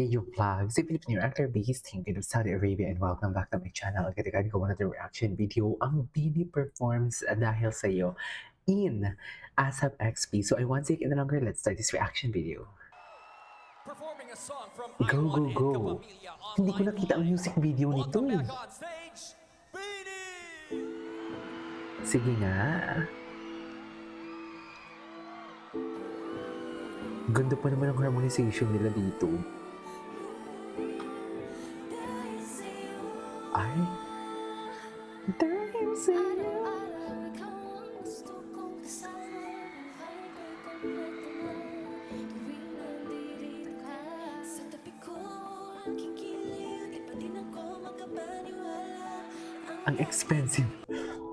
Mateo Vlog, si Filipino actor based in Saudi Arabia, and welcome back to my channel. Agad-agad gawa natin reaction video ang Bini performs dahil sa'yo in ASAP XP. So I won't take any longer, let's start this reaction video. Performing a song from Go, Iwan go, and go! Kapamilya Hindi ko online nakita ang music video nito. Welcome back on stage, Bini! Sige nga. Ganda pa naman ang harmonization nila dito. Ay. Dahil sa'yo. Ang expensive.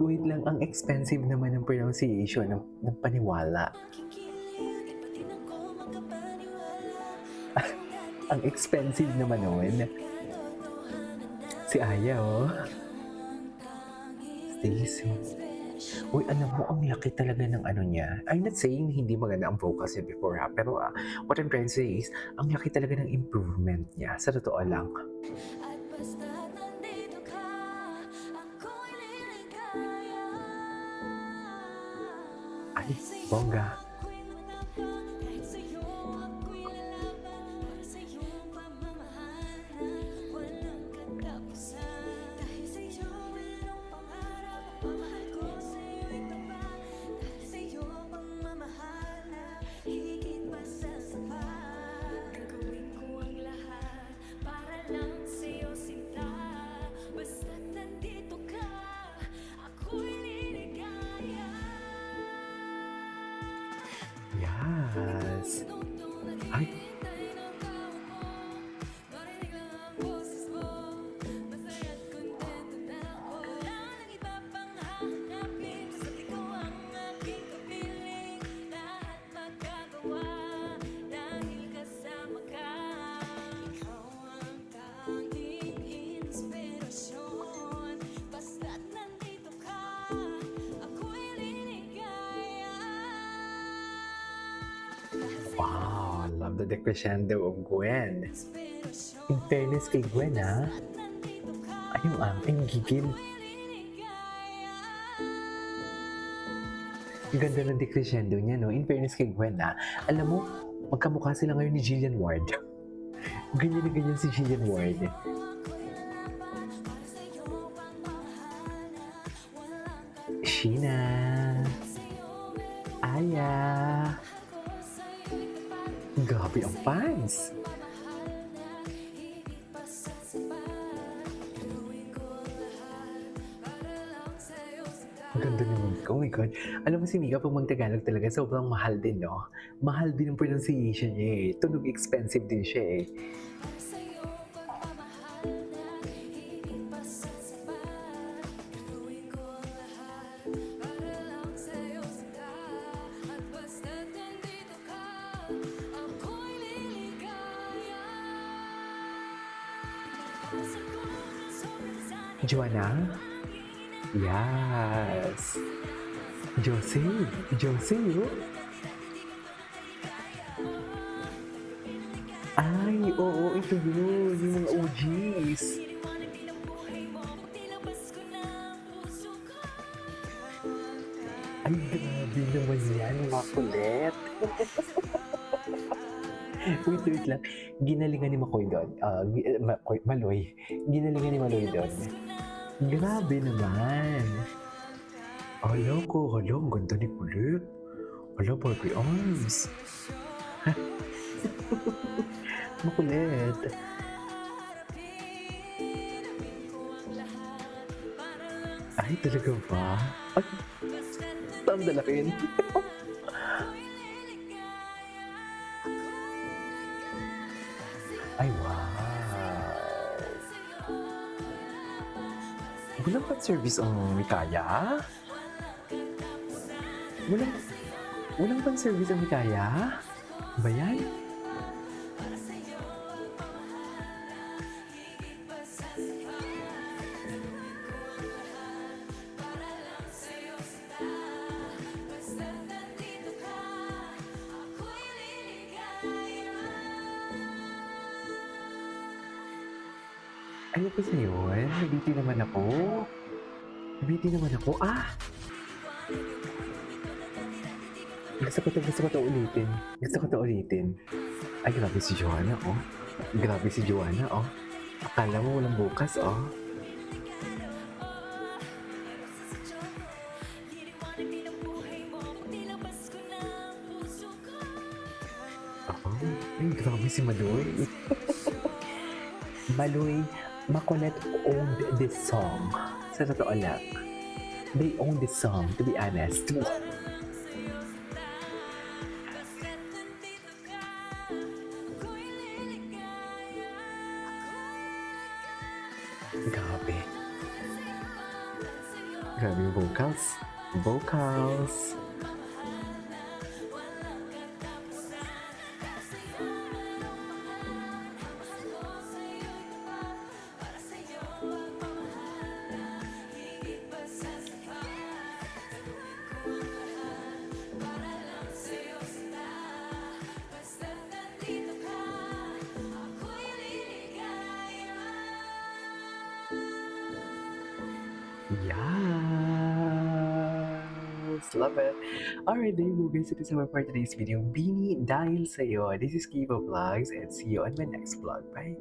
Wait lang, ang expensive naman ng pronunciation ng paniwala. Ang expensive naman nun. Si Aya, oh. Stacy. Uy, alam mo, ang laki talaga ng ano niya. I'm not saying hindi maganda ang vocals niya before, ha? Pero what I'm trying to say is, ang laki talaga ng improvement niya. Sa totoo lang. Ay, bongga. Yes. Ay. Wow, I love the decrescendo of Gwen. In fairness kay Gwen, ha? Ay, yung aking gigil. Ang ganda ng decrescendo niya, no? In fairness kay Gwen, ha? Alam mo, magkamukha sila ngayon ni Jillian Ward. Ganyan na ganyan si Jillian Ward. Sheena. Aya. Grabe ang fans! Ang ganda naman. Oh my God. Alam mo si Mika, pag mag-Tagalog talaga, sobrang mahal din, no? Mahal din ang pronunciation niya eh. Tunog expensive din siya eh. Joanna? Yes! Josie! Josie, oh! Ay, oo, ito yun! Yung mga OGs! Ay, grabe naman yan, makulit! Wait lang. Ginalingan ni Makoy doon. Maloy. Ginalingan ni Maloy doon. Grabe naman. Hala ko, hala, ang ganda ni Kulit. Hala, Barbie Arms. Makulit. Ay, talaga ba? Ay, saan dalakin? Ay, wow! Walang pan-service ang Mikaya? Walang pan-service ang Mikaya? Ba yan? Ano ba sa'yo? Nabiti naman ako. Nabiti naman ako. Gusto ko to ulitin. Gusto ko to ulitin. Ay, grabe si Joanna, oh. Grabe si Joanna, oh. Akala mo walang bukas, oh. Oh, ay, grabe si Maloy. Maloy, Makulit owned this song. Sa totoo lang. They own this song, to be honest. Grabe. Grabe yung vocals. Vocals. Yes! Love it! Alright, there you go guys. Ito sa for today's video. Bini dahil sa'yo. This is Kiva Vlogs and see you on my next vlog. Bye!